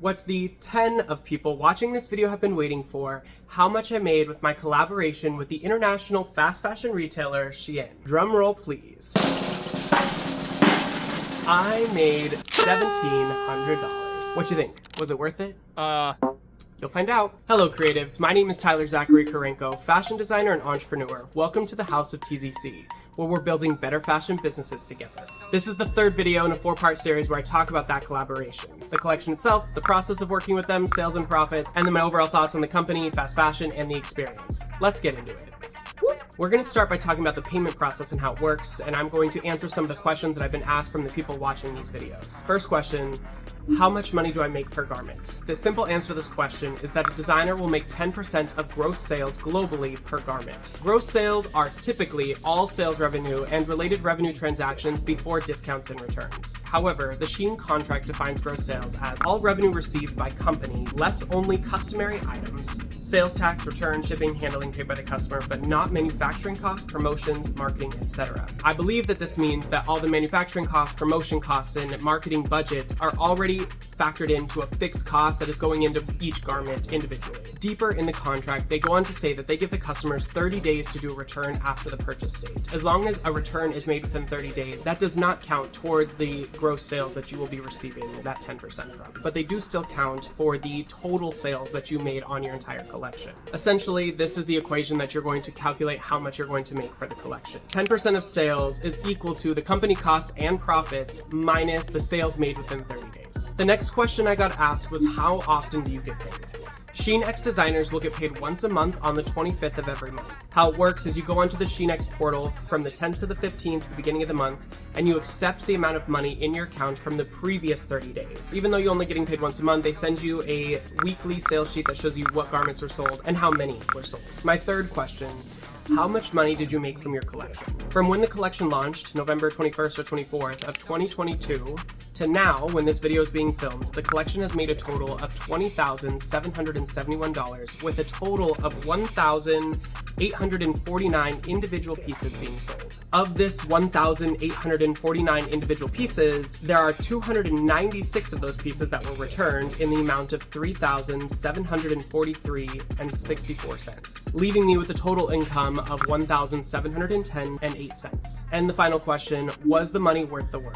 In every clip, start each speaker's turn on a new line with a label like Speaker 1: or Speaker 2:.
Speaker 1: What the 10 of people watching this video have been waiting for: how much I made with my collaboration with the international fast fashion retailer Shein. Drum roll please. I made $1,700. What you think? Was it worth it? You'll find out. Hello creatives, my name is Tyler Zachary Karenko, fashion designer and entrepreneur. Welcome to the House of TZC, where we're building better fashion businesses together. This is the third video in a 4-part series where I talk about that collaboration, the collection itself, the process of working with them, sales and profits, and then my overall thoughts on the company, fast fashion, and the experience. Let's get into it. We're going to start by talking about the payment process and how it works, and I'm going to answer some of the questions that I've been asked from the people watching these videos. First question: how much money do I make per garment? The simple answer to this question is that a designer will make 10% of gross sales globally per garment. Gross sales are typically all sales revenue and related revenue transactions before discounts and returns. However, the Shein contract defines gross sales as all revenue received by company, less only customary items, sales tax, return, shipping, handling paid by the customer, but not manufacturing costs, promotions, marketing, etc. I believe that this means that all the manufacturing costs, promotion costs, and marketing budget are already factored into a fixed cost that is going into each garment individually. Deeper in the contract, they go on to say that they give the customers 30 days to do a return after the purchase date. As long as a return is made within 30 days, that does not count towards the gross sales that you will be receiving that 10% from, but they do still count for the total sales that you made on your entire collection. Essentially, this is the equation that you're going to calculate how much you're going to make for the collection. 10% of sales is equal to the company costs and profits minus the sales made within 30 days. The next question I got asked was, how often do you get paid? Shein X designers will get paid once a month on the 25th of every month. How it works is you go onto the Shein X portal from the 10th to the 15th, the beginning of the month, and you accept the amount of money in your account from the previous 30 days. Even though you're only getting paid once a month, they send you a weekly sales sheet that shows you what garments were sold and how many were sold. My third question: how much money did you make from your collection? From when the collection launched, November 21st or 24th of 2022, to now, when this video is being filmed, the collection has made a total of $20,771 with a total of 1,849 individual pieces being sold. Of this 1,849 individual pieces, there are 296 of those pieces that were returned in the amount of $3,743.64, leaving me with a total income of $1,710.08. And the final question: was the money worth the work?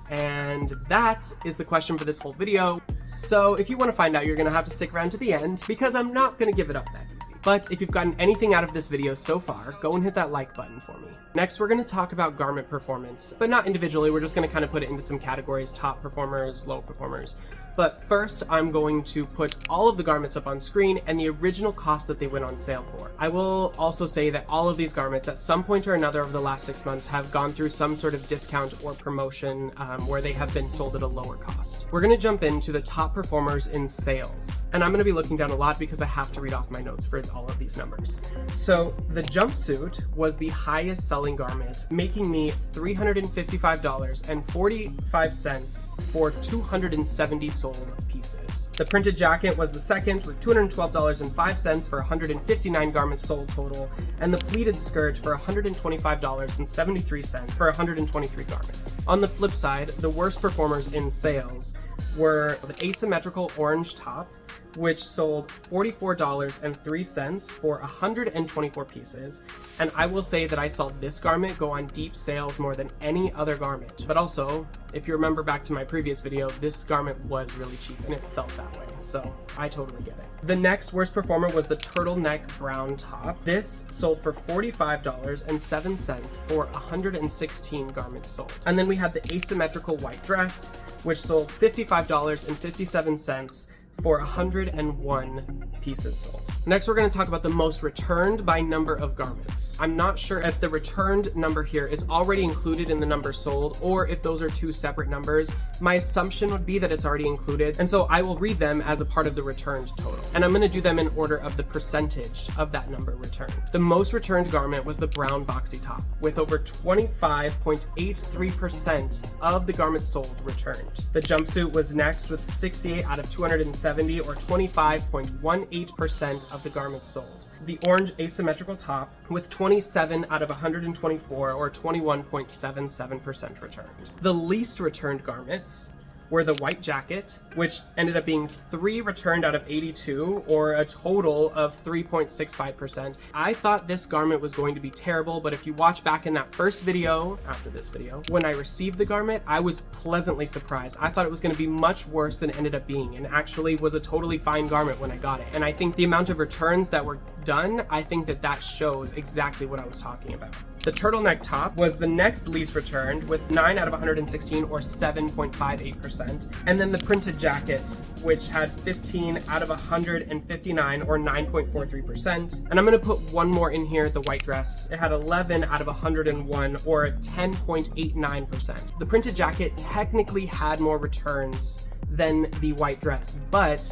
Speaker 1: And that is the question for this whole video. So if you want to find out, you're going to have to stick around to the end, because I'm not going to give it up that easy. But if you've gotten anything out of this video so far, go and hit that like button for me. Next, we're going to talk about garment performance, but not individually. We're just going to kind of put it into some categories: top performers, low performers. But first, I'm going to put all of the garments up on screen and the original cost that they went on sale for. I will also say that all of these garments at some point or another over the last 6 months have gone through some sort of discount or promotion where they have been sold at a lower cost. We're going to jump into the top performers in sales. And I'm going to be looking down a lot because I have to read off my notes for all of these numbers. So the jumpsuit was the highest selling garment, making me $355.45 for 270 sold pieces. The printed jacket was the second with $212.05 for 159 garments sold total, and the pleated skirt for $125.73 for 123 garments. On the flip side, the worst performers in sales were the asymmetrical orange top, which sold $44.03 for 124 pieces. And I will say that I saw this garment go on deep sales more than any other garment. But also, if you remember back to my previous video, this garment was really cheap and it felt that way. So I totally get it. The next worst performer was the turtleneck brown top. This sold for $45.07 for 116 garments sold. And then we had the asymmetrical white dress, which sold $55.57 for 101 pieces sold. Next, we're going to talk about the most returned by number of garments. I'm not sure if the returned number here is already included in the number sold or if those are two separate numbers. My assumption would be that it's already included, and so I will read them as a part of the returned total. And I'm going to do them in order of the percentage of that number returned. The most returned garment was the brown boxy top, with over 25.83% of the garments sold returned. The jumpsuit was next with 68 out of 270, or 25.18% of the garments sold. The orange asymmetrical top with 27 out of 124, or 21.77% returned. The least returned garments were the white jacket, which ended up being 3 returned out of 82, or a total of 3.65%. I thought this garment was going to be terrible, but if you watch back in that first video, after this video, when I received the garment, I was pleasantly surprised. I thought it was going to be much worse than it ended up being, and actually was a totally fine garment when I got it. And I think the amount of returns that were done, I think that shows exactly what I was talking about. The turtleneck top was the next least returned with 9 out of 116, or 7.58%. And then the printed jacket, which had 15 out of 159, or 9.43%. And I'm gonna put one more in here, the white dress. It had 11 out of 101, or 10.89%. The printed jacket technically had more returns than the white dress, but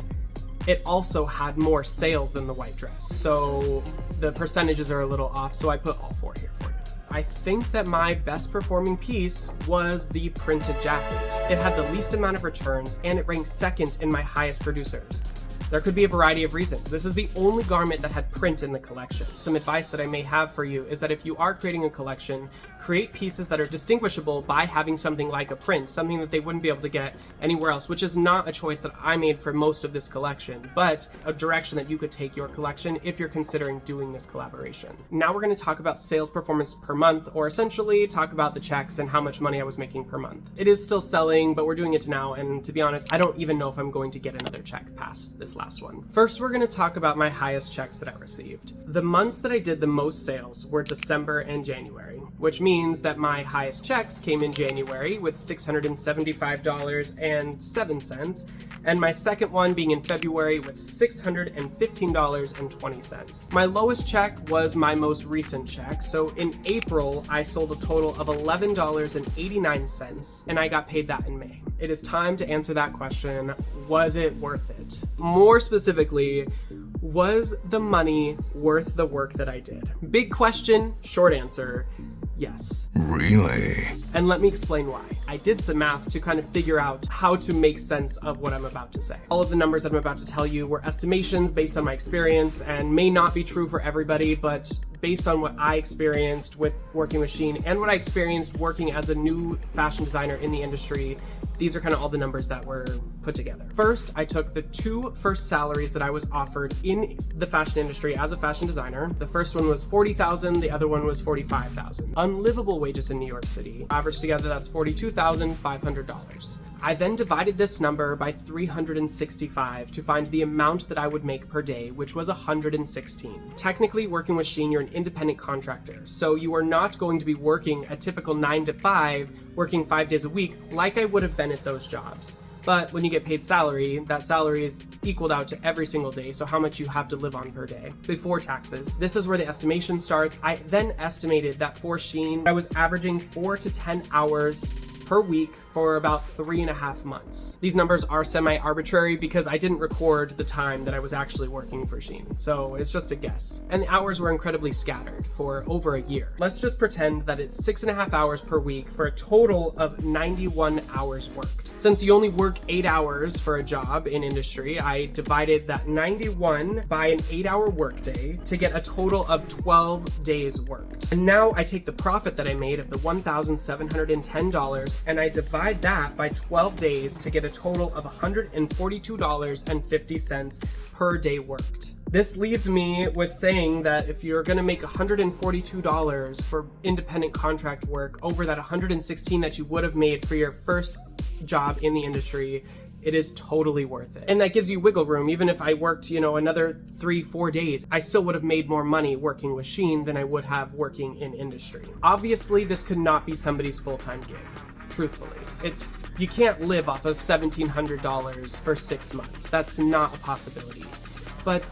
Speaker 1: it also had more sales than the white dress. So the percentages are a little off, so I put all 4 here for you. I think that my best performing piece was the printed jacket. It had the least amount of returns, and it ranked second in my highest producers. There could be a variety of reasons. This is the only garment that had print in the collection. Some advice that I may have for you is that if you are creating a collection, create pieces that are distinguishable by having something like a print, something that they wouldn't be able to get anywhere else, which is not a choice that I made for most of this collection, but a direction that you could take your collection if you're considering doing this collaboration. Now we're going to talk about sales performance per month, or essentially talk about the checks and how much money I was making per month. It is still selling, but we're doing it now, and to be honest, I don't even know if I'm going to get another check past this last one. First, we're going to talk about my highest checks that I received. The months that I did the most sales were December and January, which means that my highest checks came in January with $675.07, and my second one being in February with $615.20. My lowest check was my most recent check, so in April, I sold a total of $11.89, and I got paid that in May. It is time to answer that question. Was it worth it? More specifically, was the money worth the work that I did? Big question, short answer, yes.
Speaker 2: Really?
Speaker 1: And let me explain why. I did some math to kind of figure out how to make sense of what I'm about to say. All of the numbers that I'm about to tell you were estimations based on my experience and may not be true for everybody, but based on what I experienced with working with Shein and what I experienced working as a new fashion designer in the industry, these are kind of all the numbers that were put together. First, I took the 2 first salaries that I was offered in the fashion industry as a fashion designer. The first one was $40,000, the other one was $45,000. Unlivable wages in New York City. Averaged together, that's $42,500. I then divided this number by 365 to find the amount that I would make per day, which was 116. Technically, working with Shein, you're an independent contractor, so you are not going to be working a typical 9 to 5, working 5 days a week, like I would have been at those jobs. But when you get paid salary, that salary is equaled out to every single day, so how much you have to live on per day before taxes. This is where the estimation starts. I then estimated that for Shein, I was averaging 4 to 10 hours per week for about 3.5 months. These numbers are semi-arbitrary because I didn't record the time that I was actually working for Shein, so it's just a guess. And the hours were incredibly scattered for over a year. Let's just pretend that it's 6.5 hours per week for a total of 91 hours worked. Since you only work 8 hours for a job in industry, I divided that 91 by an 8-hour workday to get a total of 12 days worked. And now I take the profit that I made of the $1,710 and I divide that by 12 days to get a total of $142.50 per day worked. This leaves me with saying that if you're gonna make $142 for independent contract work over that $116 that you would have made for your first job in the industry, it is totally worth it. And that gives you wiggle room. Even if I worked, another 3-4 days, I still would have made more money working with Shein than I would have working in industry. Obviously, this could not be somebody's full-time gig. Truthfully, you can't live off of $1,700 for 6 months. That's not a possibility. But,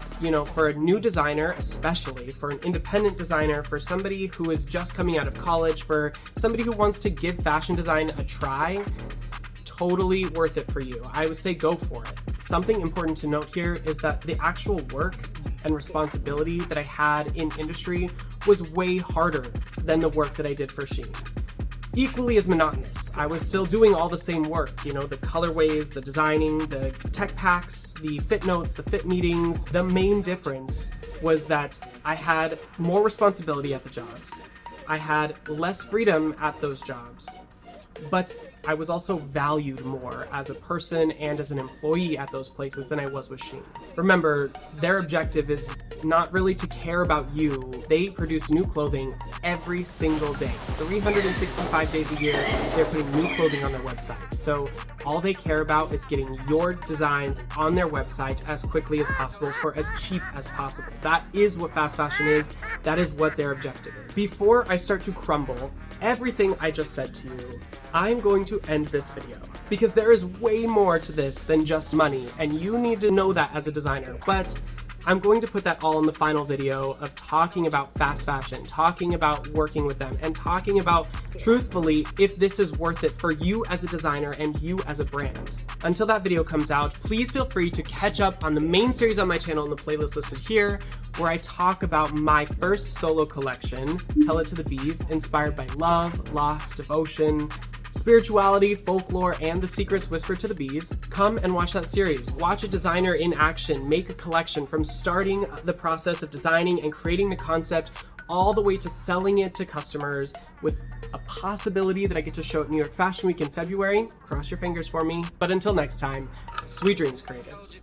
Speaker 1: for a new designer, especially for an independent designer, for somebody who is just coming out of college, for somebody who wants to give fashion design a try, totally worth it for you. I would say go for it. Something important to note here is that the actual work and responsibility that I had in industry was way harder than the work that I did for Shein. Equally as monotonous. I was still doing all the same work, the colorways, the designing, the tech packs, the fit notes, the fit meetings. The main difference was that I had more responsibility at the jobs. I had less freedom at those jobs. but I was also valued more as a person and as an employee at those places than I was with Shein. Remember, their objective is not really to care about you. They produce new clothing every single day. 365 days a year, they're putting new clothing on their website. So all they care about is getting your designs on their website as quickly as possible for as cheap as possible. That is what fast fashion is. That is what their objective is. Before I start to crumble everything I just said to you, I'm going to end this video because there is way more to this than just money, and you need to know that as a designer. But I'm going to put that all in the final video of talking about fast fashion, talking about working with them, and talking about, truthfully, if this is worth it for you as a designer and you as a brand. Until that video comes out, please feel free to catch up on the main series on my channel in the playlist listed here, where I talk about my first solo collection, Tell It to the Bees, inspired by love, loss, devotion, spirituality, folklore, and the secrets whispered to the bees. Come and watch that series. Watch a designer in action make a collection from starting the process of designing and creating the concept all the way to selling it to customers, with a possibility that I get to show at New York Fashion Week in February. Cross your fingers for me. But until next time, sweet dreams, creatives.